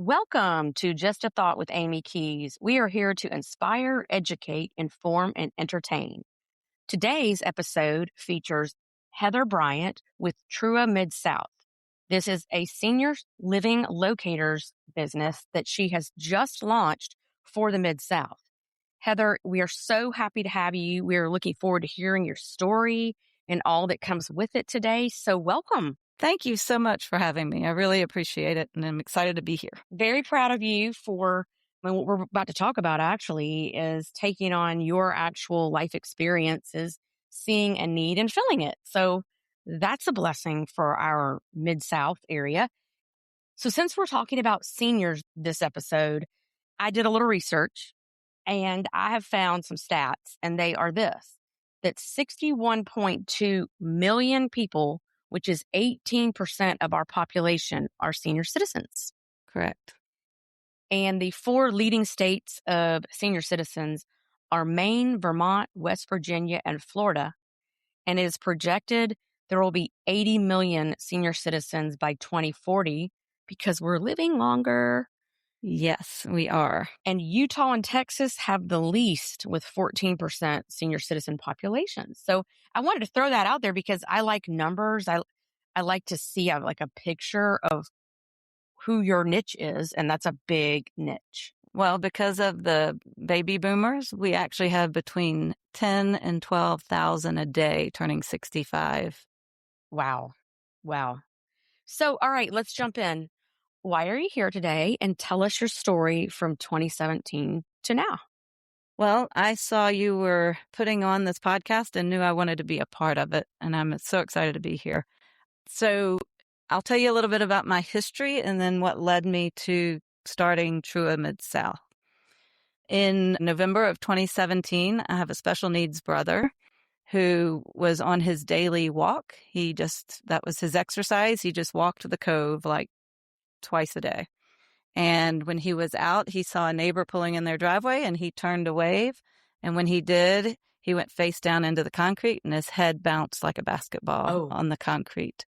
Welcome to Just a Thought with Amy Keys. We are here to inspire, educate, inform, and entertain. Today's episode features Heather Bryant with Trua Mid-South. This is a senior living locators business that she has just launched for the Mid-South. Heather, we are so happy to have you. We are looking forward to hearing your story and all that comes with it today. So welcome. Thank you so much for having me. I really appreciate it, and I'm excited to be here. Very proud of you for what we're about to talk about actually is taking on your actual life experiences, seeing a need and filling it. So that's a blessing for our Mid-South area. So since we're talking about seniors this episode, I did a little research and I have found some stats, and they are that 61.2 million people, which is 18% of our population, are senior citizens. Correct. And the four leading states of senior citizens are Maine, Vermont, West Virginia, and Florida. And it is projected there will be 80 million senior citizens by 2040 because we're living longer. Yes, we are. And Utah and Texas have the least with 14% senior citizen populations. So I wanted to throw that out there because I like numbers. I like to see a picture of who your niche is, and that's a big niche. Well, because of the baby boomers, we actually have between 10 and 12,000 a day turning 65. Wow. So, all right, let's jump in. Why are you here today? And tell us your story from 2017 to now. Well, I saw you were putting on this podcast and knew I wanted to be a part of it, and I'm so excited to be here. So I'll tell you a little bit about my history and then what led me to starting Trua Mid-South. In November of 2017, I have a special needs brother who was on his daily walk. That was his exercise. He just walked the cove like twice a day. And when he was out, he saw a neighbor pulling in their driveway and he turned to wave. And when he did, he went face down into the concrete and his head bounced like a basketball on the concrete,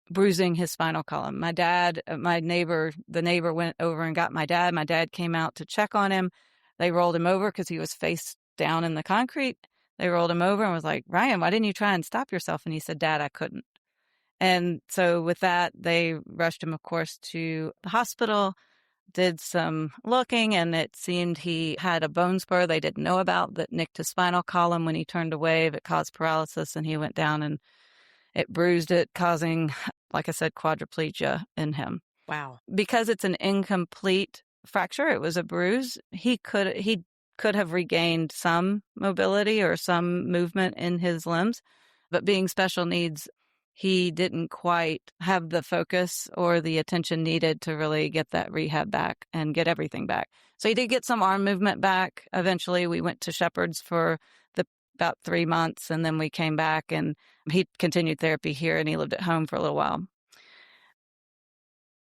bruising his spinal column. The neighbor went over and got my dad. My dad came out to check on him. They rolled him over because he was face down in the concrete. They rolled him over and was like, "Ryan, why didn't you try and stop yourself?" And he said, "Dad, I couldn't." And so with that, they rushed him, of course, to the hospital, did some looking, and it seemed he had a bone spur they didn't know about that nicked his spinal column. When he turned to wave, it caused paralysis, and he went down and it bruised it, causing, like I said, quadriplegia in him. Wow. Because it's an incomplete fracture, it was a bruise, he could have regained some mobility or some movement in his limbs. But being special needs, he didn't quite have the focus or the attention needed to really get that rehab back and get everything back. So he did get some arm movement back. Eventually, we went to Shepherd's for about 3 months, and then we came back, and he continued therapy here, and he lived at home for a little while.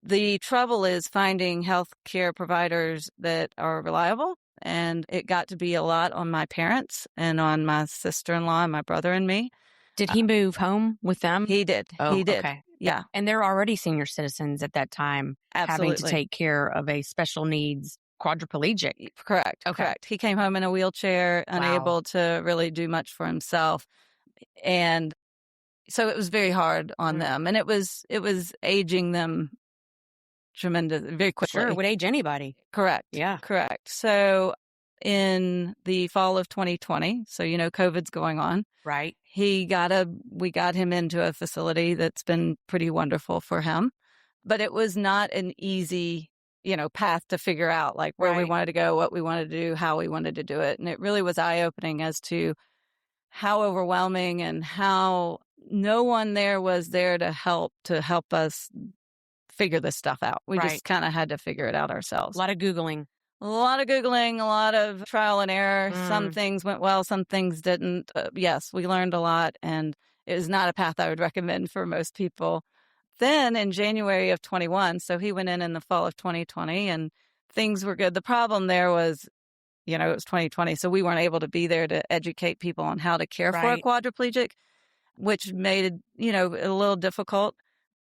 The trouble is finding healthcare providers that are reliable, and it got to be a lot on my parents and on my sister-in-law and my brother and me. Did he move home with them? He did. Oh, he did. Okay. Yeah. And they're already senior citizens at that time, Absolutely. having to take care of a special needs quadriplegic. Correct. Okay. Correct. He came home in a wheelchair, unable to really do much for himself. And so it was very hard on them. And it was aging them very quickly. Sure, it would age anybody. Correct. Yeah. Correct. So in the fall of 2020, so COVID's going on. Right. We got him into a facility that's been pretty wonderful for him. But it was not an easy, path to figure out like where we wanted to go, what we wanted to do, how we wanted to do it. And it really was eye-opening as to how overwhelming and how no one there was there to help us figure this stuff out. We just kind of had to figure it out ourselves. A lot of Googling, a lot of trial and error. Some things went well, some things didn't. Yes, we learned a lot, and it is not a path I would recommend for most people. Then in January of 21, so he went in the fall of 2020, and things were good. The problem there was, it was 2020, so we weren't able to be there to educate people on how to care for a quadriplegic, which made it, a little difficult.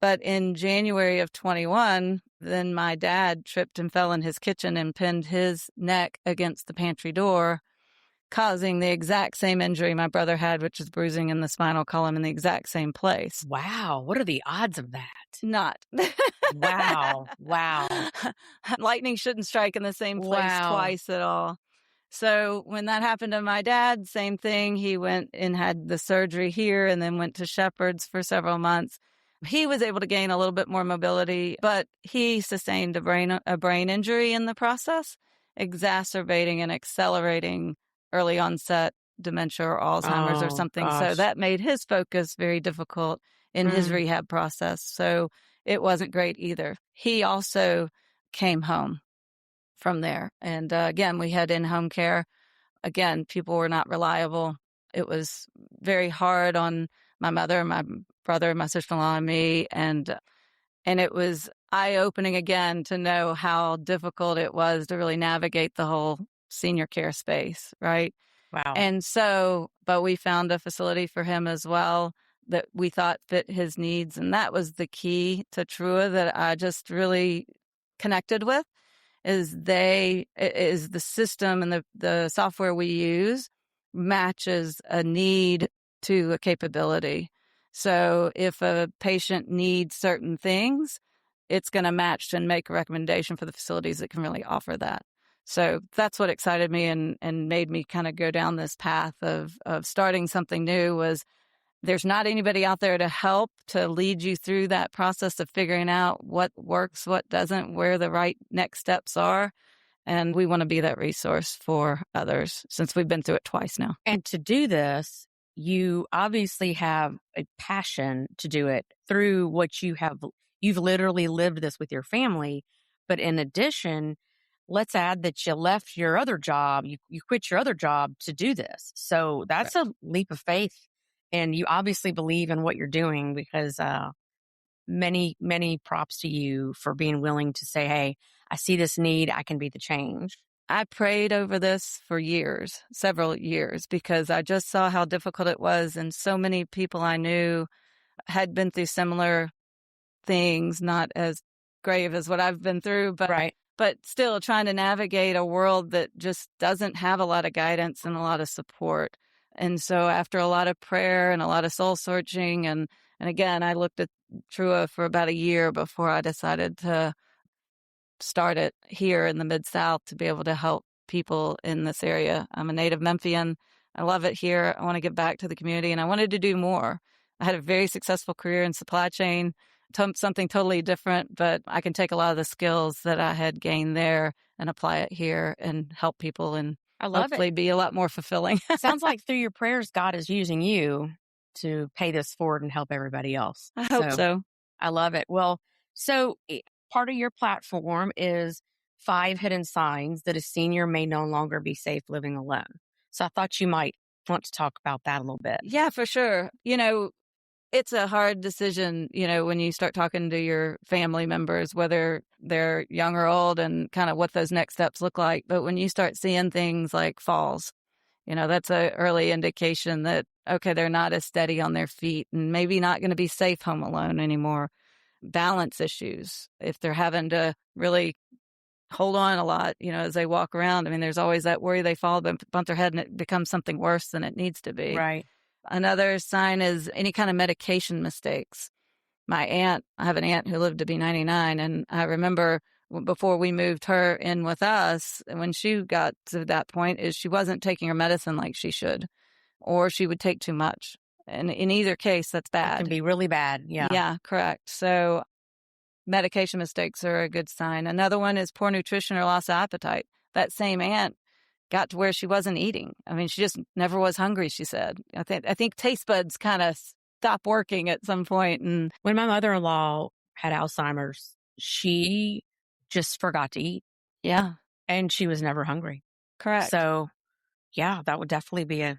But in January of 21, then my dad tripped and fell in his kitchen and pinned his neck against the pantry door, causing the exact same injury my brother had, which is bruising in the spinal column in the exact same place. Wow. What are the odds of that? Not. Wow. Wow. Lightning shouldn't strike in the same place Wow. twice at all. So when that happened to my dad, same thing. He went and had the surgery here and then went to Shepherd's for several months. He was able to gain a little bit more mobility, but he sustained a brain injury in the process, exacerbating and accelerating early onset dementia or Alzheimer's or Oh, something. So gosh. that made his focus very difficult in his Mm. rehab process. So it wasn't great either. He also came home from there. And again, we had in-home care. Again, people were not reliable. It was very hard on my mother, my brother, my sister-in-law, and me. And it was eye-opening again to know how difficult it was to really navigate the whole senior care space, right? Wow. And so, but we found a facility for him as well that we thought fit his needs. And that was the key to Trua that I just really connected with is the system and the software we use matches a need to a capability. So if a patient needs certain things, it's going to match and make a recommendation for the facilities that can really offer that. So that's what excited me and made me kind of go down this path of starting something new was there's not anybody out there to help to lead you through that process of figuring out what works, what doesn't, where the right next steps are. And we want to be that resource for others since we've been through it twice now. And to do this, you obviously have a passion to do it through what you've literally lived this with your family. But in addition, let's add that you left your other job, you quit your other job to do this. So that's a leap of faith. And you obviously believe in what you're doing because many, many props to you for being willing to say, hey, I see this need, I can be the change. I prayed over this for years, several years, because I just saw how difficult it was. And so many people I knew had been through similar things, not as grave as what I've been through, Right. but still trying to navigate a world that just doesn't have a lot of guidance and a lot of support. And so after a lot of prayer and a lot of soul searching, and again, I looked at Trua for about a year before I decided to start it here in the Mid-South to be able to help people in this area. I'm a native Memphian. I love it here. I want to give back to the community, and I wanted to do more. I had a very successful career in supply chain, something totally different, but I can take a lot of the skills that I had gained there and apply it here and help people and I love it. hopefully be a lot more fulfilling. Sounds like through your prayers, God is using you to pay this forward and help everybody else. I hope so. I love it. Well, so part of your platform is 5 hidden signs that a senior may no longer be safe living alone. So I thought you might want to talk about that a little bit. Yeah, for sure. It's a hard decision, when you start talking to your family members, whether they're young or old and kind of what those next steps look like. But when you start seeing things like falls, that's an early indication that, okay, they're not as steady on their feet and maybe not going to be safe home alone anymore. Balance issues, if they're having to really hold on a lot, as they walk around. I mean, there's always that worry they fall, bump their head and it becomes something worse than it needs to be. Right. Another sign is any kind of medication mistakes. I have an aunt who lived to be 99, and I remember before we moved her in with us, when she got to that point, is she wasn't taking her medicine like she should, or she would take too much. And in either case, that's It bad. can be really bad. Yeah. Yeah, correct. So medication mistakes are a good sign. Another one is poor nutrition or loss of appetite. That same aunt got to where she wasn't eating. I mean, she just never was hungry, she said. I think taste buds kind of stopped working at some point. And When my mother-in-law had Alzheimer's, she just forgot to eat yeah, and she was never hungry. correct. So yeah, that would definitely be a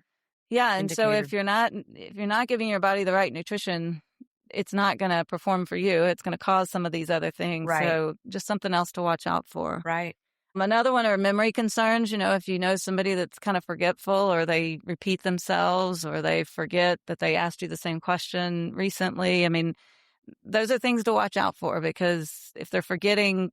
Yeah, and so indicator. if you're not giving your body the right nutrition, it's not going to perform for you. It's going to cause some of these other things. Right. So just something else to watch out for. Right. Another one are memory concerns. If you know somebody that's kind of forgetful or they repeat themselves or they forget that they asked you the same question recently. I mean, those are things to watch out for, because if they're forgetting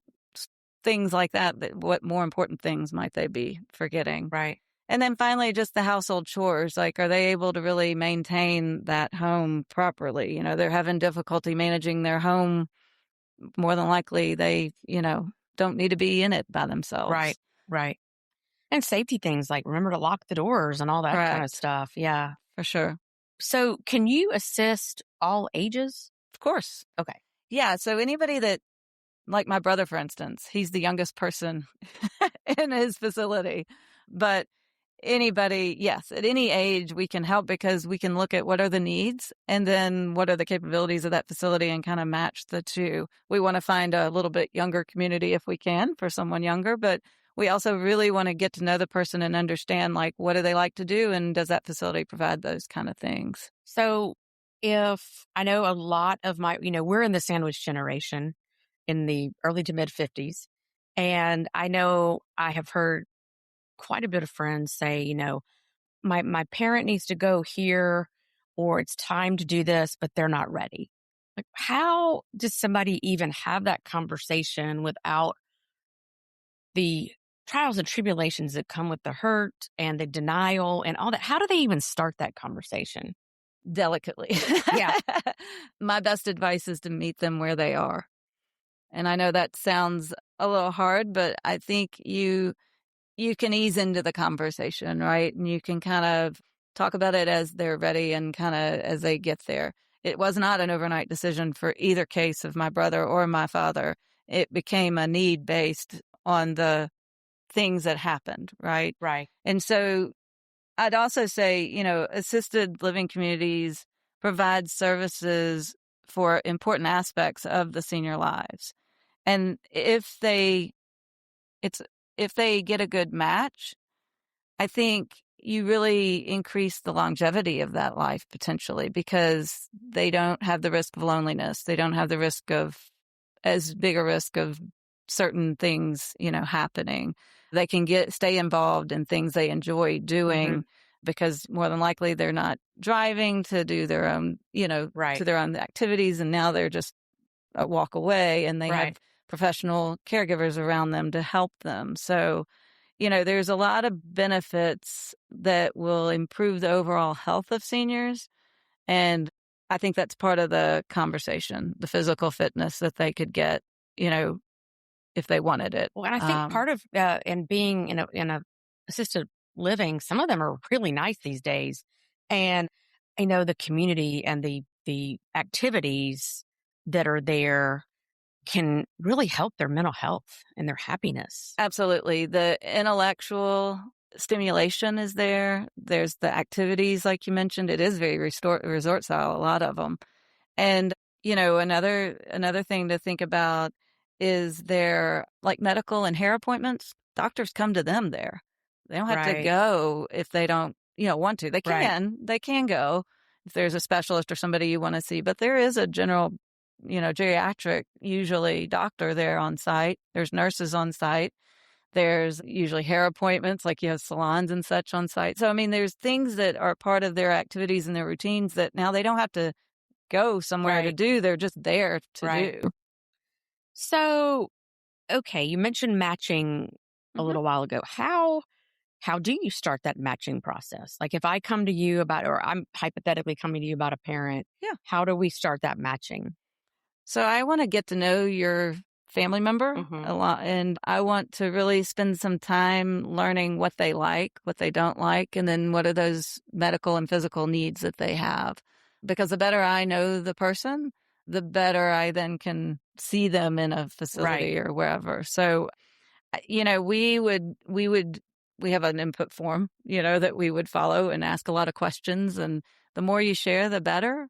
things like that, what more important things might they be forgetting? Right. And then finally, just the household chores. Like, are they able to really maintain that home properly? They're having difficulty managing their home. More than likely, they, don't need to be in it by Right. themselves. Right. And safety things like remember to lock the doors and all that kind of Correct. stuff. Yeah. For sure. So, can you assist all ages? Of course. Okay. Yeah. So anybody that, like my brother, for instance, he's the youngest person in his facility. But anybody, yes, at any age we can help, because we can look at what are the needs and then what are the capabilities of that facility and kind of match the two. We want to find a little bit younger community if we can for someone younger, but we also really want to get to know the person and understand, like, what do they like to do, and does that facility provide those kind of things? So, if I know a lot of we're in the sandwich generation in the early to mid 50s. And I know I have heard quite a bit of friends say, my parent needs to go here or it's time to do this, but they're not ready. Like, how does somebody even have that conversation without the trials and tribulations that come with the hurt and the denial and all that? How do they even start that conversation? Delicately. Yeah. My best advice is to meet them where they are. And I know that sounds a little hard, but I think you can ease into the conversation, right? And you can kind of talk about it as they're ready and kind of as they get there. It was not an overnight decision for either case of my brother or my father. It became a need based on the things that happened, right? Right. And so I'd also say, assisted living communities provide services for important aspects of the senior lives. And it's if they get a good match, I think you really increase the longevity of that life potentially, because they don't have the risk of loneliness. They don't have the risk of as big a risk of certain things, happening. They can stay involved in things they enjoy Hmm. doing, because more than likely they're not driving to do their own, to Right. their own activities. And now they're just a walk away, and they have Right. professional caregivers around them to help them. So, there's a lot of benefits that will improve the overall health of seniors. And I think that's part of the conversation, the physical fitness that they could get, you know, if they wanted it. Well, and I think part of in being in a assisted living, some of them are really nice these days, and I know the community and the activities that are there can really help their mental health and their happiness. Absolutely. The intellectual stimulation is there. There's the activities, like you mentioned. It is very resort style, a lot of them. And, another thing to think about is their like medical and hair appointments. Doctors come to them there. They don't have to Right. go if they don't, want to. Right. They can go if there's a specialist or somebody you want to see, but there is a general, geriatric, usually doctor there on site. There's nurses on site. There's usually hair appointments, like you have salons and such on site. So, I mean, there's things that are part of their activities and their routines that now they don't have to go somewhere to Right. do. They're just there to Right. do. So, okay, you mentioned matching a Hmm. little while ago. How do you start that matching process? Like if I come to you about, or I'm hypothetically coming to you about a parent, Yeah. how do we start that matching? So I want to get to know your family member Hmm. a lot. And I want to really spend some time learning what they like, what they don't like, and then what are those medical and physical needs that they have. Because the better I know the person, the better I then can see them in a Right. facility or wherever. So, we have an input form, that we would follow and ask a lot of questions. And the more you share, the better,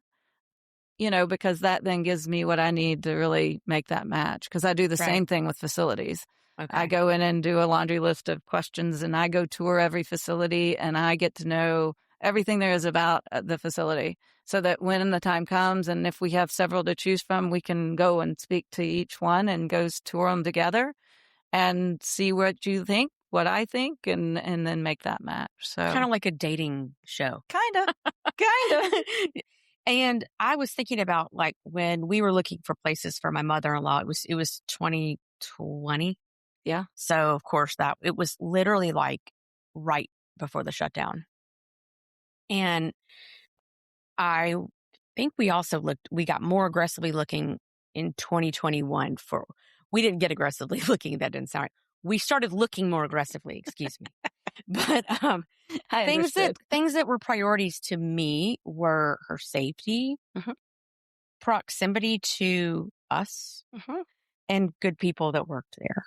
because that then gives me what I need to really make that match. Because I do the Right. same thing with facilities. I Okay. go in and do a laundry list of questions, and I go tour every facility, and I get to know everything there is about the facility, so that when the time comes, and if we have several to choose from, we can go and speak to each one and go tour them together and see what you think, what I think, and then make that match. Kind So of like a dating show. kinda, kinda. And I was thinking about like when we were looking for places for my mother-in-law, it was 2020. Yeah. So of course that it was literally like right before the shutdown. And I think we got more aggressively looking in 2021 for, we didn't get aggressively looking. That didn't sound right. We started looking more aggressively, excuse me. But I understood. things that were priorities to me were her safety, Mhm, proximity to us, mhm. and good people that worked there,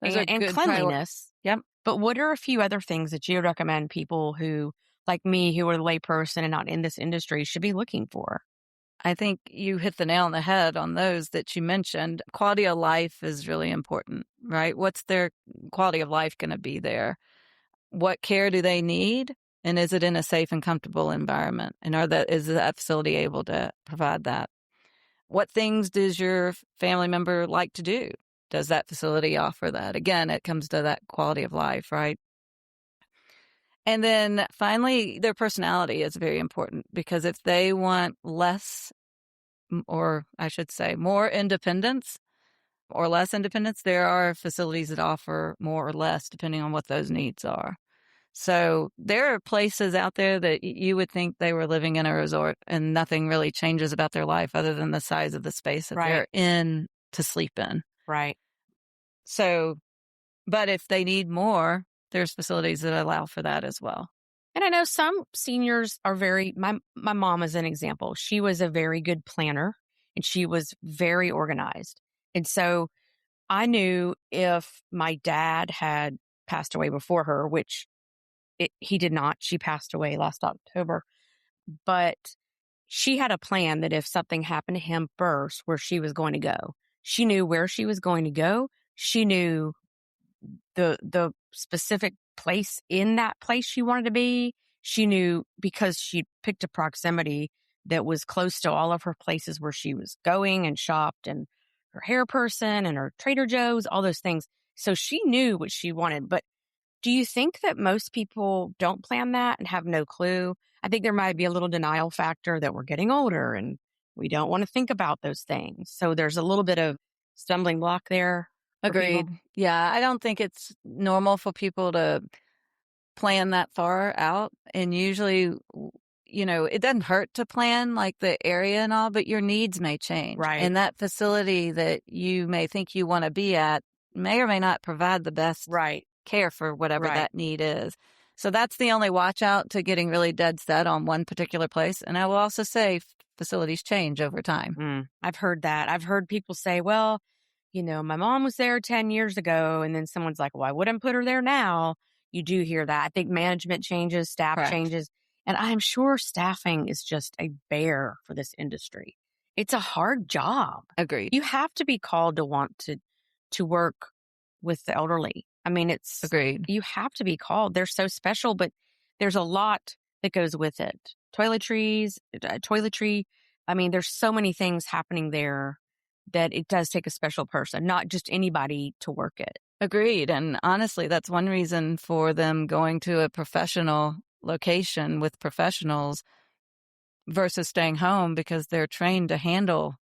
Those are and good priorities. cleanliness. Yep. But what are a few other things that you recommend people who, like me, who are a layperson and not in this industry, should be looking for? I think you hit the nail on the head on those that you mentioned. Quality of life is really important, right? What's their quality of life going to be there? What care do they need? And is it in a safe and comfortable environment? And is that facility able to provide that? What things does your family member like to do? Does that facility offer that? Again, it comes to that quality of life, right? And then finally, their personality is very important because if they want less, or I should say more independence or less independence, there are facilities that offer more or less depending on what those needs are. So there are places out there that you would think they were living in a resort and nothing really changes about their life other than the size of the space that Right, they're in to sleep in. right. So, but if they need more, there's facilities that allow for that as well. And I know some seniors are my mom is an example. She was a very good planner and she was very organized. And so I knew if my dad had passed away before her, which he did not, she passed away last October, but she had a plan that if something happened to him first, where she was going to go. She knew where she was going to go. She knew the specific place in that place she wanted to be. She knew because she picked a proximity that was close to all of her places where she was going and shopped and her hair person and her Trader Joe's, all those things. So she knew what she wanted. But do you think that most people don't plan that and have no clue? I think there might be a little denial factor that we're getting older and we don't want to think about those things. So there's a little bit of stumbling block there for Agreed. people. Yeah, I don't think it's normal for people to plan that far out. And usually, it doesn't hurt to plan like the area and all, but your needs may change. Right. And that facility that you may think you want to be at may or may not provide the best Right. care for whatever Right. that need is. So that's the only watch out to getting really dead set on one particular place. And I will also say facilities change over time. I've heard that. I've heard people say, well, my mom was there 10 years ago. And then someone's like, well, I wouldn't put her there now. You do hear that. I think management changes, staff Correct. changes. And I'm sure staffing is just a bear for this industry. It's a hard job. Agreed. You have to be called to want to work with the elderly. I mean, Agreed. you have to be called. They're so special, but there's a lot that goes with it. Toiletry. I mean, there's so many things happening there that it does take a special person, not just anybody to work it. Agreed. And honestly, that's one reason for them going to a professional location with professionals versus staying home because they're trained to handle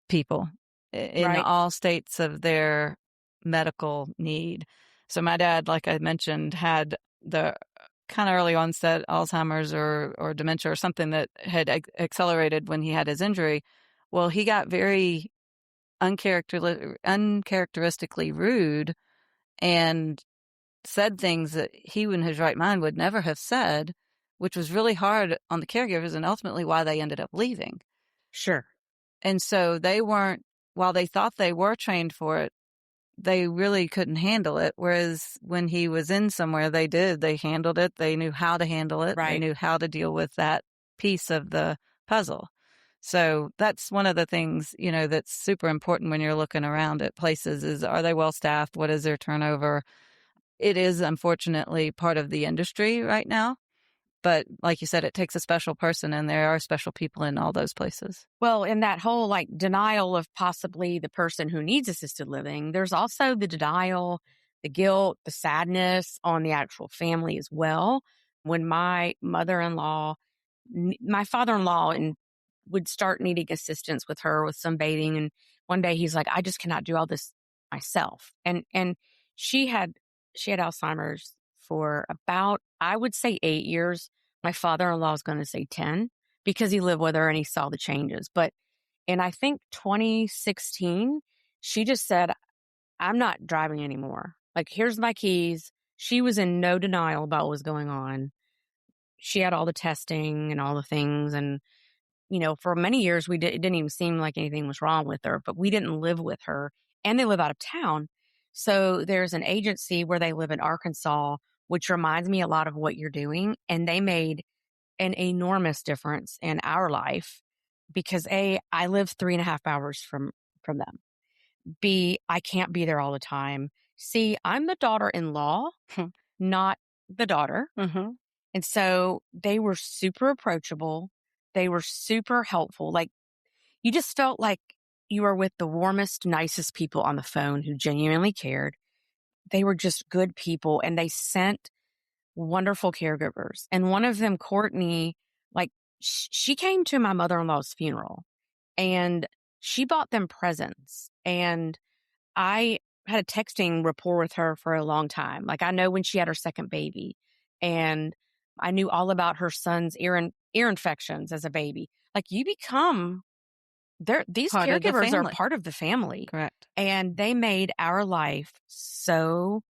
people in Right. all states of their medical need. So my dad, like I mentioned, had the kind of early onset Alzheimer's or dementia or something that had accelerated when he had his injury. Well, he got very uncharacteristically rude and said things that he in his right mind would never have said, which was really hard on the caregivers and ultimately why they ended up leaving. Sure. And so they weren't, while they thought they were trained for it, they really couldn't handle it. Whereas when he was in somewhere, they handled it. They knew how to handle it. They Right. knew how to deal with that piece of the puzzle. So that's one of the things, that's super important when you're looking around at places is, are they well staffed? What is their turnover? It is unfortunately part of the industry right now. But like you said, it takes a special person and there are special people in all those places. Well, in that whole like denial of possibly the person who needs assisted living, there's also the denial, the guilt, the sadness on the actual family as well. When my mother-in-law my father-in-law and would start needing assistance with her with some bathing. And one day he's like, I just cannot do all this myself. And she had, she had Alzheimer's for about, I would say 8 years. My father-in-law is going to say 10 because he lived with her and he saw the changes. But in I think 2016, she just said, I'm not driving anymore. Like, here's my keys. She was in no denial about what was going on. She had all the testing and all the things. And, for many years, it didn't even seem like anything was wrong with her, but we didn't live with her and they live out of town. So there's an agency where they live in Arkansas, which reminds me a lot of what you're doing. And they made an enormous difference in our life because I live 3.5 hours from them. B, I can't be there all the time. C, I'm the daughter-in-law, not the daughter. Mm-hmm. And so they were super approachable. They were super helpful. Like, you just felt like you were with the warmest, nicest people on the phone who genuinely cared. They were just good people and they sent wonderful caregivers. And one of them, Courtney, like, she came to my mother-in-law's funeral and she bought them presents. And I had a texting rapport with her for a long time. Like, I know when she had her second baby, and I knew all about her son's ear infections as a baby. Like, you become these Part of the caregivers are family. part of the family. Correct. And they made our life so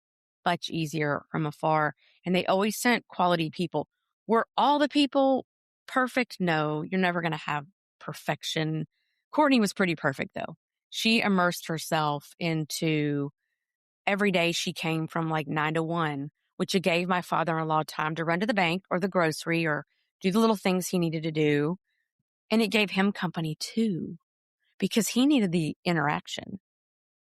much easier from afar. And they always sent quality people. Were all the people perfect? No, you're never going to have perfection. Courtney was pretty perfect, though. She immersed herself into every day. She came from like 9 to 1, which it gave my father-in-law time to run to the bank or the grocery or do the little things he needed to do. And it gave him company too, because he needed the interaction.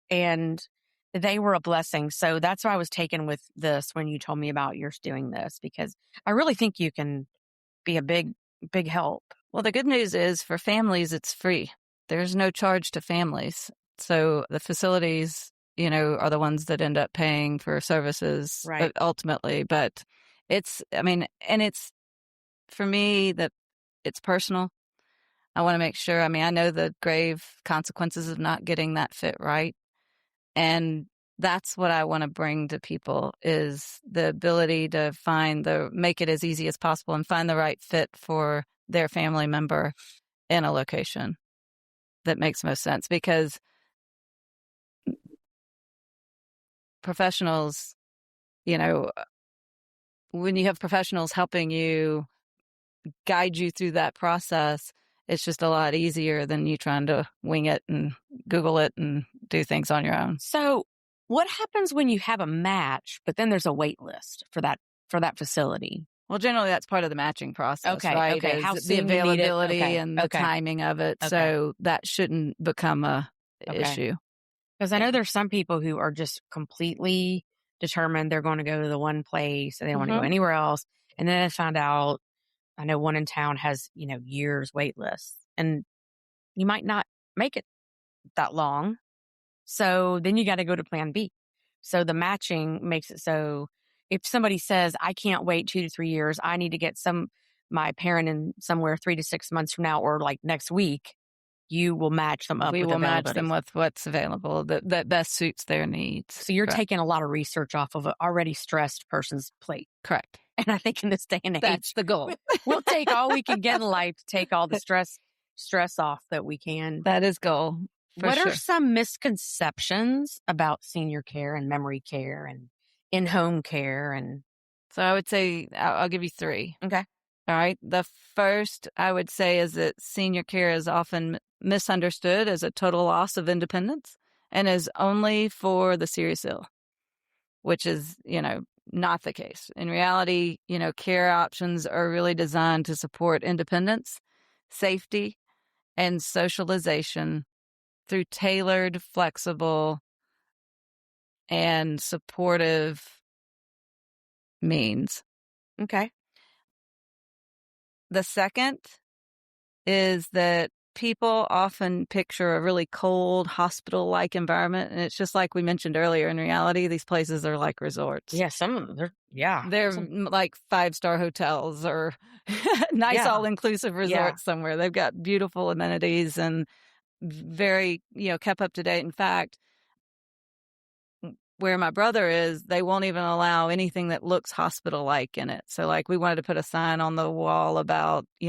And they were a blessing. So that's why I was taken with this when you told me about yours doing this, because I really think you can be a big, big help. Well, the good news is for families, it's free. There's no charge to families. So the facilities, are the ones that end up paying for services Right. ultimately. But it's for me that it's personal. I want to make sure. I know the grave consequences of not getting that fit right. And that's what I want to bring to people is the ability to make it as easy as possible and find the right fit for their family member in a location that makes most sense, because professionals, when you have professionals helping you guide you through that process, it's just a lot easier than you trying to wing it and Google it and do things on your own. So what happens when you have a match, but then there's a wait list for that facility? Well, generally that's part of the matching process, Okay, right? okay. Is How the soon you need it? availability Okay, and the okay, timing of it. okay. So that shouldn't become a Okay. issue. Because I know there's some people who are just completely determined they're going to go to the one place and they don't want to go anywhere else. And then I found out, I know one in town has, years wait lists, and you might not make it that long. So then you got to go to plan B. So the matching makes it so if somebody says, I can't wait 2 to 3 years, I need to get my parent in somewhere 3 to 6 months from now, or like next week, you will match them up We with will match availability. them with what's available that best suits their needs. So you're Correct. taking a lot of research off of an already stressed person's plate. Correct. And I think in this day and age, That's the goal. we'll take all we can get in life to take all the stress off that we can. That is goal. What sure. are some misconceptions about senior care and memory care and in-home care? And So I would say I'll give you 3. okay. All right. The first I would say is that senior care is often misunderstood as a total loss of independence and is only for the serious ill, which is, not the case. In reality, care options are really designed to support independence, safety, and socialization through tailored, flexible, and supportive means. Okay. The second is that people often picture a really cold hospital-like environment, and it's just like we mentioned earlier. In reality, these places are like resorts. Yeah, some of them, They're some, like five-star hotels or nice yeah, all-inclusive yeah, resorts somewhere. They've got beautiful amenities and very, kept up to date. In fact, where my brother is, they won't even allow anything that looks hospital-like in it. So, like, we wanted to put a sign on the wall about, you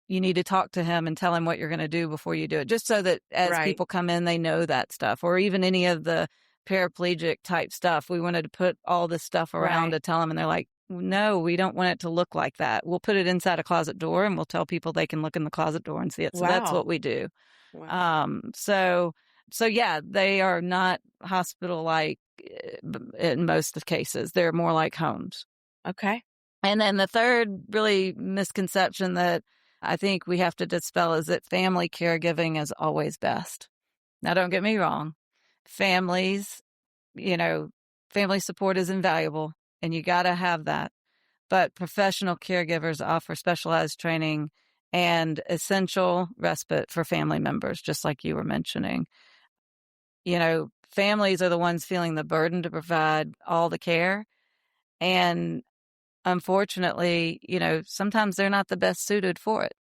need to talk to him and tell him what you're going to do before you do it, just so that as right, people come in, they know that stuff, or even any of the paraplegic type stuff. We wanted to put all this stuff around right. to tell them, and they're like, no, we don't want it to look like that. We'll put it inside a closet door and we'll tell people they can look in the closet door and see it. So that's what Wow, we do. wow. So yeah, they are not hospital like in most of the cases. They're more like homes. Okay, And then the third really misconception that I think we have to dispel is that family caregiving is always best. Now, don't get me wrong. Families, you know, family support is invaluable and you got to have that. But professional caregivers offer specialized training and essential respite for family members, just like you were mentioning. Families are the ones feeling the burden to provide all the care. And unfortunately, sometimes they're not the best suited for it.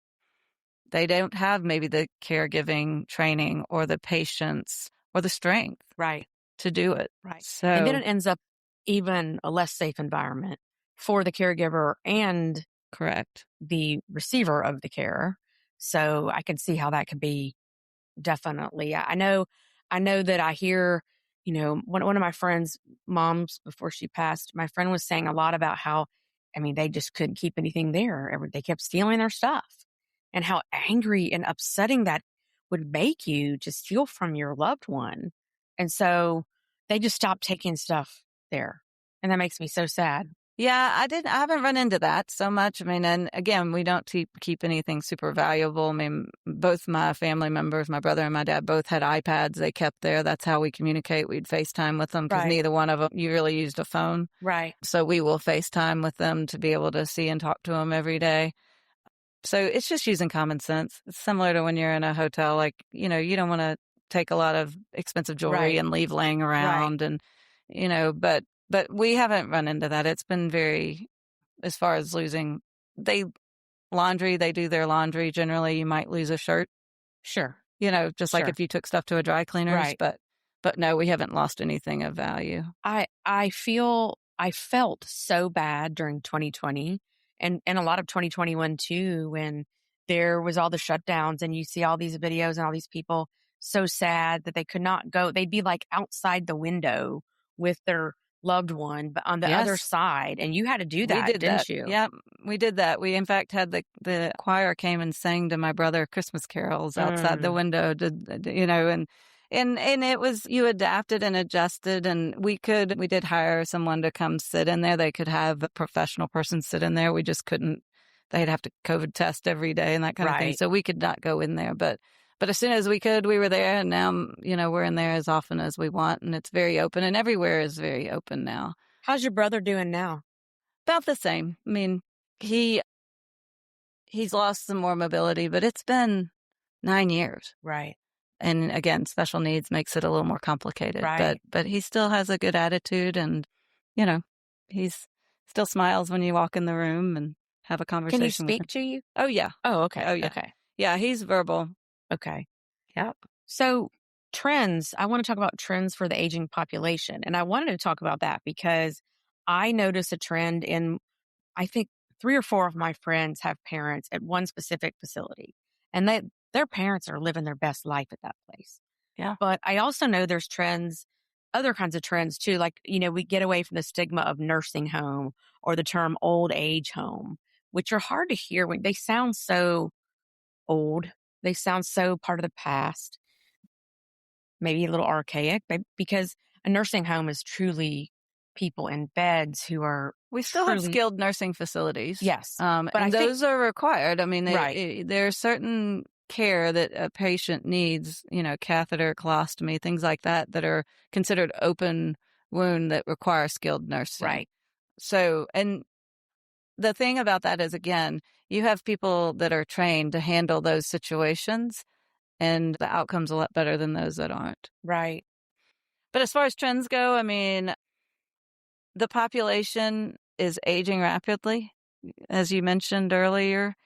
They don't have maybe the caregiving training or the patience or the strength right, to do it. right. And then So, it ends up even a less safe environment for the caregiver and correct. the receiver of the care. So I can see how that could be. Definitely. I know that I hear, one of my friends' moms before she passed, my friend was saying a lot about how, I mean, they just couldn't keep anything there. They kept stealing their stuff and how angry and upsetting that would make you to steal from your loved one. And so they just stopped taking stuff there. And that makes me so sad. Yeah, I haven't run into that so much. I mean, and again, we don't keep anything super valuable. I mean, both my family members, my brother and my dad, both had iPads they kept there. That's how we communicate. We'd FaceTime with them because Right. neither one of them you really used a phone. Right. So we will FaceTime with them to be able to see and talk to them every day. So it's just using common sense. It's similar to when you're in a hotel, like, you don't want to take a lot of expensive jewelry Right. and leave laying Right. around but we haven't run into that. It's been very, as far as losing, they they do their laundry. Generally, you might lose a shirt, Sure. just like Sure. if you took stuff to a dry cleaners, Right. but no, we haven't lost anything of value. I felt so bad during 2020 and a lot of 2021 too, when there was all the shutdowns and you see all these videos and all these people so sad that they could not go. They'd be like outside the window with their loved one, but on the other Yes. side. And you had to do We that, did didn't that. you? Yeah, we did that. We in fact had the choir came and sang to my brother Christmas carols outside the Mm, window and it was, you adapted and adjusted, and we did hire someone to come sit in there. They could have a professional person sit in there. We just couldn't. They'd have to COVID test every day and that kind of thing. right. So we could not go in there, but as soon as we could, we were there, and now, we're in there as often as we want, and it's very open, and everywhere is very open now. How's your brother doing now? About the same. I mean, he he's lost some more mobility, but it's been 9 years. Right. And again, special needs makes it a little more complicated, but Right. he still has a good attitude, and you know, he's still smiles when you walk in the room and have a Can he conversation with him. speak to you? Oh yeah. Oh, okay. Oh yeah. Okay. Yeah, he's verbal. Okay. Yep. So, trends, I want to talk about trends for the aging population. And I wanted to talk about that because I notice a trend in, I think, three or four of my friends have parents at one specific facility, and their parents are living their best life at that place. Yeah. But I also know there's trends, other kinds of trends too. Like, we get away from the stigma of nursing home or the term old age home, which are hard to hear when they sound so old. They sound so part of the past, maybe a little archaic, but because a nursing home is truly people in beds who are We still have truly, skilled nursing facilities, yes. But I and think, those are required. I mean, right, there's certain care that a patient needs, catheter, colostomy, things like that, that are considered open wound that require skilled nursing. right, So, and the thing about that is, again, you have people that are trained to handle those situations, and the outcome's a lot better than those that aren't. Right. But as far as trends go, I mean, the population is aging rapidly, as you mentioned earlier,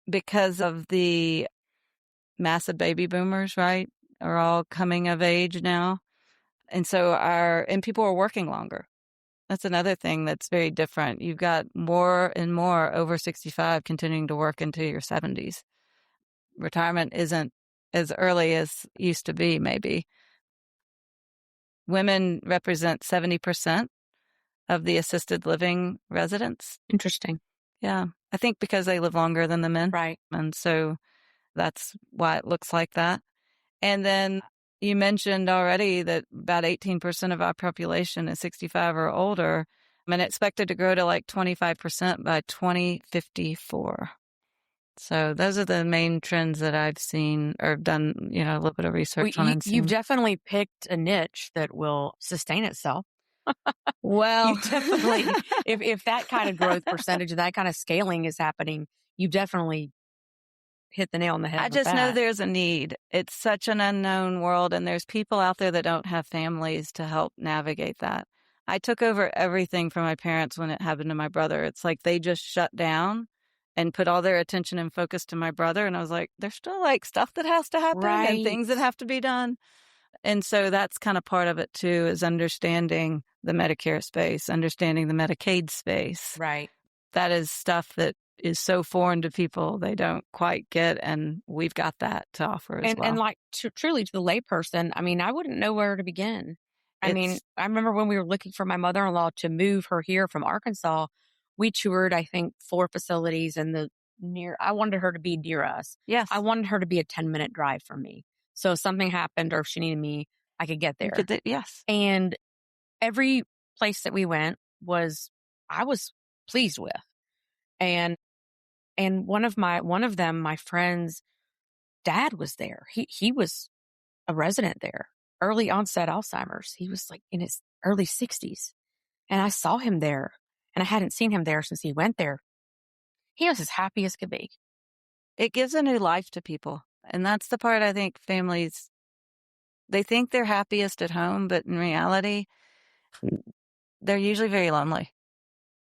because of the massive baby boomers, right? Are all coming of age now. And so and people are working longer. That's another thing that's very different. You've got more and more over 65 continuing to work into your 70s. Retirement isn't as early as it used to be, maybe. Women represent 70% of the assisted living residents. Interesting. Yeah. I think because they live longer than the men. Right. And so that's why it looks like that. And then you mentioned already that about 18% of our population is 65 or older, and expected to grow to like 25% by 2054. So those are the main trends that I've seen or done, a little bit of research on and You've seen. definitely picked a niche that will sustain itself. Well, You definitely, if that kind of growth percentage, that kind of scaling is happening, you definitely hit the nail on the I head with just know that. there's a need. It's such an unknown world, and there's people out there that don't have families to help navigate that. I took over everything from my parents when it happened to my brother. It's like they just shut down and put all their attention and focus to my brother. And I was like, there's still like stuff that has to happen and Right. things that have to be done. And so that's kind of part of it too, is understanding the Medicare space, understanding the Medicaid space. Right. That is stuff that is so foreign to people they don't quite get, and we've got that to offer as And well. like truly to the layperson, I mean, I wouldn't know where to begin. I mean, It's I remember when we were looking for my mother-in-law to move her here from Arkansas, we toured, I think, 4 facilities in the I wanted her to be near us. I yes, wanted her to be a 10-minute drive from me. So if something happened or if she needed me, I could get you there. could yes. And every place that we went I was pleased with. And one of them, my friend's dad was there. He was a resident there, early onset Alzheimer's. He was like in his early 60s. And I saw him there, and I hadn't seen him there since he went there. He was as happy as could be. It gives a new life to people. And that's the part I think families, they think they're happiest at home, but in reality, they're usually very lonely.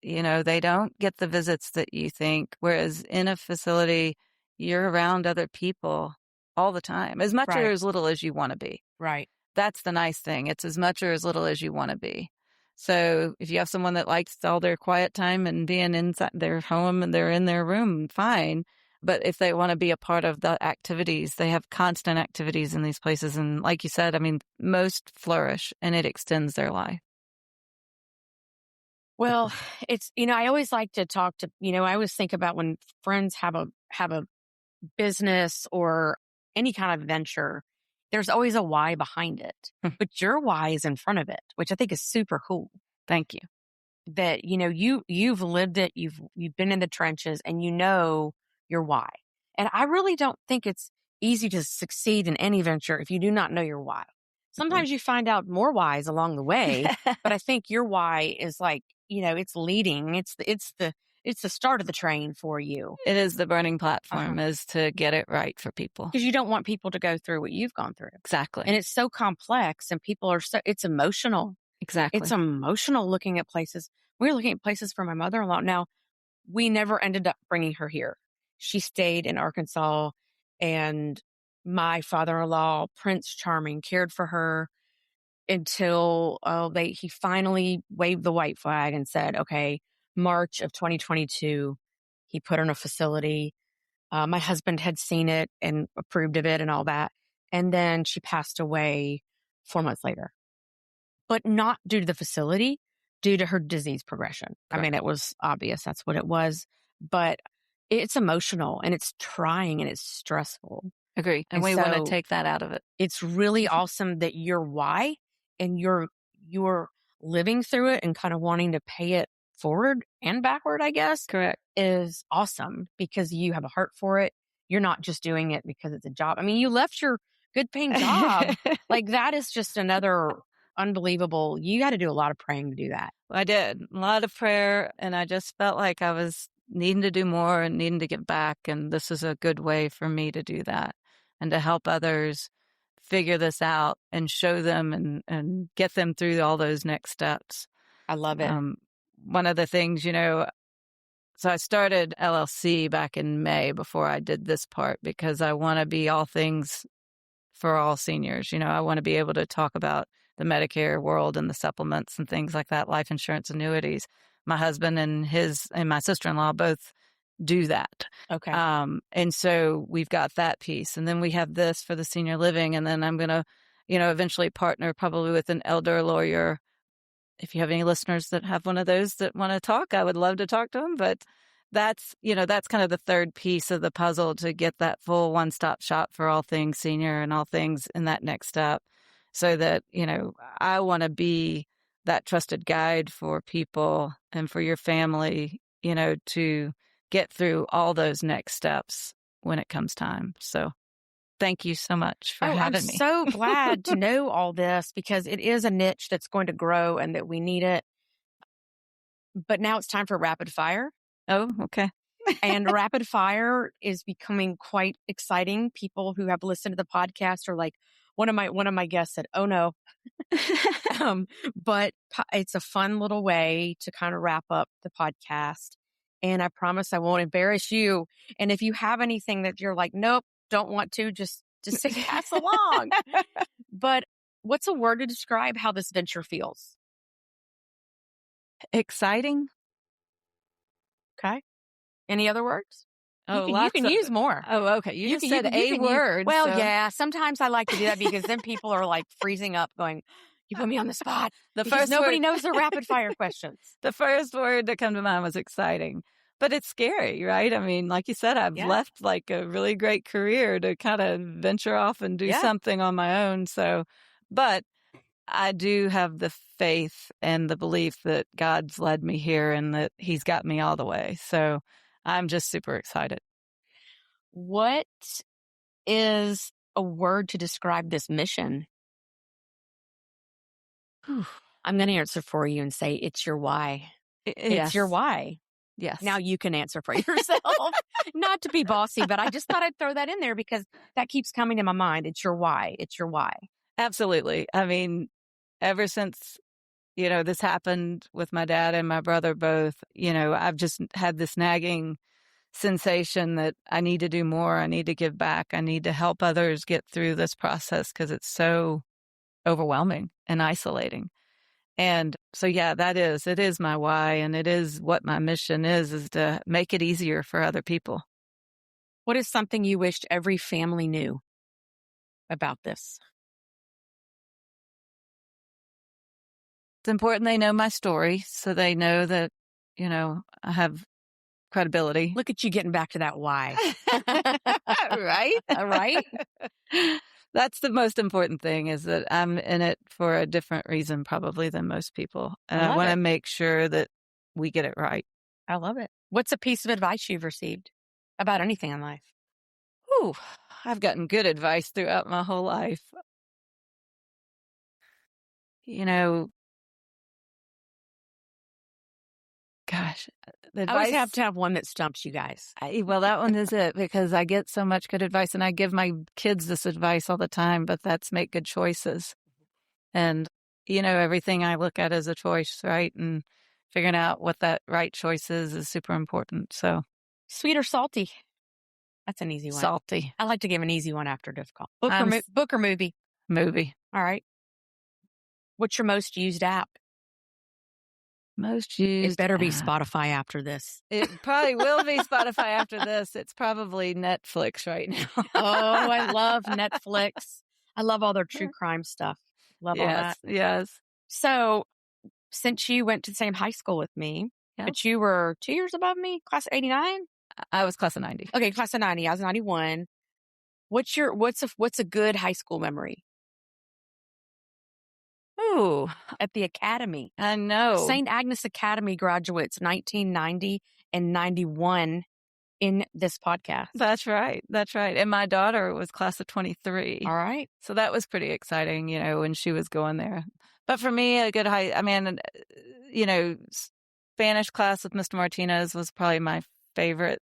They don't get the visits that you think, whereas in a facility, you're around other people all the time, as much or Right, as little as you want to be. right. That's the nice thing. It's as much or as little as you want to be. So if you have someone that likes all their quiet time and being inside their home and they're in their room, fine. But if they want to be a part of the activities, they have constant activities in these places. And like you said, I mean, most flourish and it extends their life. Well, it's, I always like to talk to, I always think about when friends have a business or any kind of venture, there's always a why behind it. But your why is in front of it, which I think is super cool. Thank you. That, you've lived it, you've been in the trenches and you know your why. And I really don't think it's easy to succeed in any venture if you do not know your why. Sometimes you find out more whys along the way, but I think your why is like, it's leading. It's the start of the train for you. It is the burning platform is to get it right for people. Because you don't want people to go through what you've gone through. Exactly. And it's so complex and people are it's emotional. Exactly. It's emotional looking at places. We were looking at places for my mother-in-law. Now, we never ended up bringing her here. She stayed in Arkansas, and my father-in-law, Prince Charming, cared for her until he finally waved the white flag and said, okay, March of 2022, he put her in a facility. My husband had seen it and approved of it and all that. And then she passed away 4 months later, but not due to the facility, due to her disease progression. I mean, Correct. it was obvious that's what it was, but it's emotional and it's trying and it's stressful. Agree. And we want to take that out of it. It's really awesome that your why and you're living through it and kind of wanting to pay it forward and backward, I guess, Correct. is awesome because you have a heart for it. You're not just doing it because it's a job. I mean, you left your good paying job. Like that is just another unbelievable. You got to do a lot of praying to do that. I did a lot of prayer, and I just felt like I was needing to do more and needing to give back. And this is a good way for me to do that and to help others figure this out and show them and get them through all those next steps. I love it. One of the things, so I started LLC back in May before I did this part because I want to be all things for all seniors. I want to be able to talk about the Medicare world and the supplements and things like that, life insurance, annuities. My husband and my sister-in-law both do that. Okay. And so we've got that piece. And then we have this for the senior living. And then I'm going to, eventually partner probably with an elder lawyer. If you have any listeners that have one of those that want to talk, I would love to talk to them. But that's kind of the third piece of the puzzle to get that full one-stop shop for all things senior and all things in that next step. So that, I want to be that trusted guide for people and for your family, to get through all those next steps when it comes time. So thank you so much for having me. I'm so glad to know all this because it is a niche that's going to grow and that we need it. But now it's time for rapid fire. Oh, okay. And rapid fire is becoming quite exciting. People who have listened to the podcast are like, one of my guests said, "Oh no." But it's a fun little way to kind of wrap up the podcast. And I promise I won't embarrass you. And if you have anything that you're like, nope, don't want to, just say pass along. But what's a word to describe how this venture feels? Exciting. Okay. Any other words? Oh, you can use more. Oh, okay. You just said a word. Well, yeah. Sometimes I like to do that because then people are like freezing up going, you put me on the spot. Nobody knows their rapid fire questions. The first word that came to mind was exciting. But it's scary, right? I mean, like you said, I've left like a really great career to kind of venture off and do something on my own. So, but I do have the faith and the belief that God's led me here and that He's got me all the way. So I'm just super excited. What is a word to describe this mission? I'm going to answer for you and say it's your why. It's your why. Yes. Now you can answer for yourself. Not to be bossy, but I just thought I'd throw that in there because that keeps coming to my mind. It's your why. It's your why. Absolutely. I mean, ever since, this happened with my dad and my brother both, I've just had this nagging sensation that I need to do more. I need to give back. I need to help others get through this process because it's so overwhelming and isolating. And so, it is my why, and it is what my mission is to make it easier for other people. What is something you wished every family knew about this? It's important they know my story so they know that, I have credibility. Look at you getting back to that why. Right? Right? That's the most important thing is that I'm in it for a different reason probably than most people. And I want to make sure that we get it right. I love it. What's a piece of advice you've received about anything in life? Ooh, I've gotten good advice throughout my whole life. Gosh, the advice, I always have to have one that stumps you guys. Well, that one is it because I get so much good advice and I give my kids this advice all the time, but that's make good choices. And, everything I look at as a choice, right? And figuring out what that right choice is super important. So sweet or salty? That's an easy one. Salty. I like to give an easy one after difficult. Book or movie? Movie. All right. What's your most used app? Most used. It better be Spotify after this. It probably will be Spotify after this. It's probably Netflix right now. Oh, I love Netflix. I love all their true crime stuff. Love all that. Yes. So, since you went to the same high school with me, but you were 2 years above me, class of 89? I was class of 90. Okay, class of 90. I was 91. What's a good high school memory? Ooh, at the academy. I know. St. Agnes Academy graduates 1990 and 91 in this podcast. That's right. And my daughter was class of 23. All right. So that was pretty exciting, when she was going there. But for me, a good high, I mean, you know, Spanish class with Mr. Martinez was probably my favorite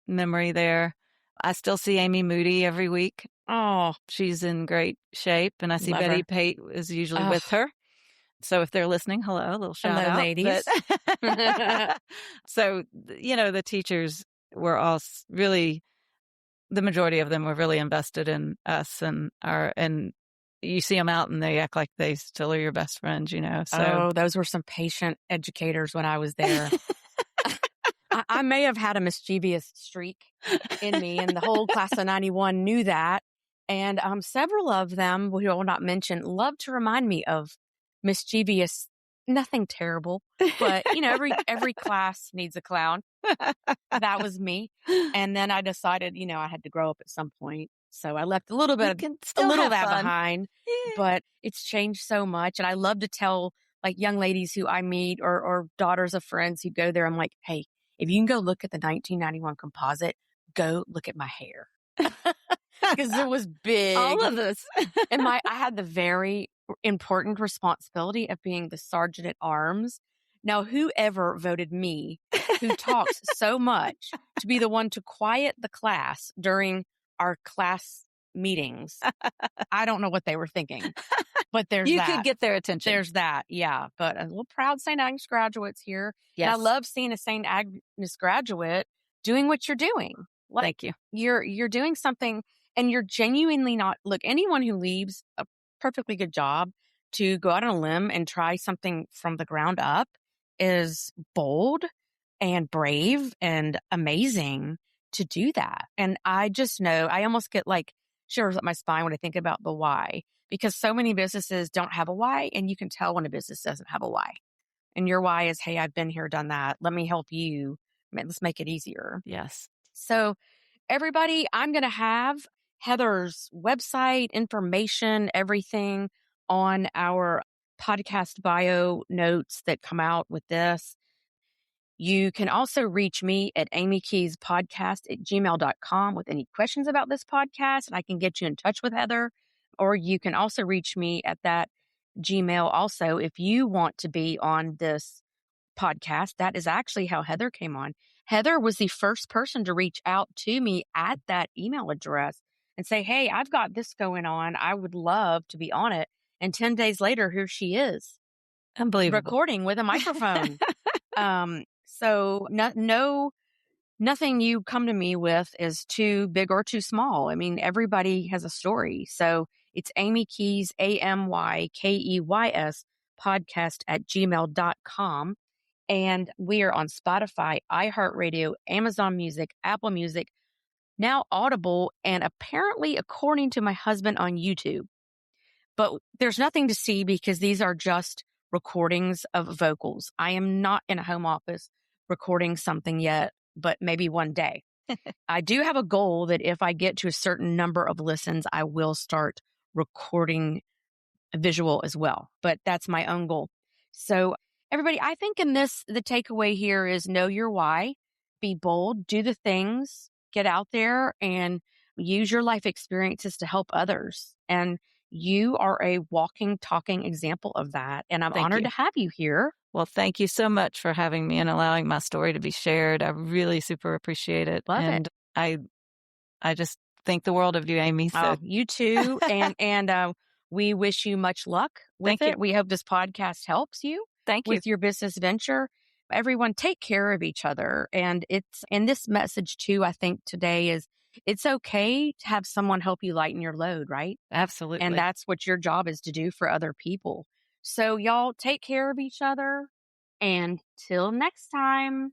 memory there. I still see Amy Moody every week. Oh, She's in great shape, and I see love Betty her. Pate is usually Oh, with her. So if they're listening, hello, a little shout hello, out. But ladies. so, you know, the teachers were all really, the majority of them were really invested in us and you see them out and they act like they still are your best friends, you know. So Oh, those were some patient educators when I was there. I may have had a mischievous streak in me, and the whole class of 91 knew that. And several of them, who I will not mention, love to remind me of mischievous, nothing terrible, but every class needs a clown. That was me. And then I decided, I had to grow up at some point. So I left you can a still little of have that fun. behind, Yeah. but it's changed so much. And I love to tell like young ladies who I meet or daughters of friends who go there. I'm like, hey, if you can go look at the 1991 composite, go look at my hair. Because it was All big. of this. And I had the very important responsibility of being the sergeant at arms. Now, whoever voted me, who talks so much, to be the one to quiet the class during our class meetings, I don't know what they were thinking, but there's You could that. get their attention. There's that. Yeah. But a little proud St. Agnes graduates here. And I Yes. love seeing a St. Agnes graduate doing what you're doing. Like Thank you. you're doing something and you're genuinely not, look, anyone who leaves a perfectly good job to go out on a limb and try something from the ground up is bold and brave and amazing to do that. And I just know I almost get like shivers up my spine when I think about the why, because so many businesses don't have a why, and you can tell when a business doesn't have a why. And your why is, hey, I've been here, done that. Let me help you. Let's make it easier. Yes. So, everybody, I'm going to have Heather's website, information, everything on our podcast bio notes that come out with this. You can also reach me at amykeyspodcast@gmail.com with any questions about this podcast, and I can get you in touch with Heather. Or you can also reach me at that Gmail also if you want to be on this podcast. That is actually how Heather came on. Heather was the first person to reach out to me at that email address and say, hey, I've got this going on. I would love to be on it. And 10 days later, here she is Unbelievable. recording with a microphone. So nothing you come to me with is too big or too small. I mean, everybody has a story. So it's Amy Keys, AMYKEYS podcast@gmail.com. And we are on Spotify, iHeartRadio, Amazon Music, Apple Music, now Audible, and apparently, according to my husband, on YouTube. But there's nothing to see because these are just recordings of vocals. I am not in a home office recording something yet, but maybe one day. I do have a goal that if I get to a certain number of listens, I will start recording a visual as well. But that's my own goal. So, everybody, I think in this, the takeaway here is know your why, be bold, do the things, get out there and use your life experiences to help others. And you are a walking, talking example of that. And I'm Thank honored you. to have you here. Well, thank you so much for having me and allowing my story to be shared. I really super appreciate it. Love and it. I just think the world of you, Amy. So Oh, you too. And we wish you much luck with Thank you. it. We hope this podcast helps you Thank you. with your business venture. Everyone take care of each other. And this message too, I think today is it's okay to have someone help you lighten your load, right? Absolutely. And that's what your job is to do for other people. So y'all take care of each other. And till next time.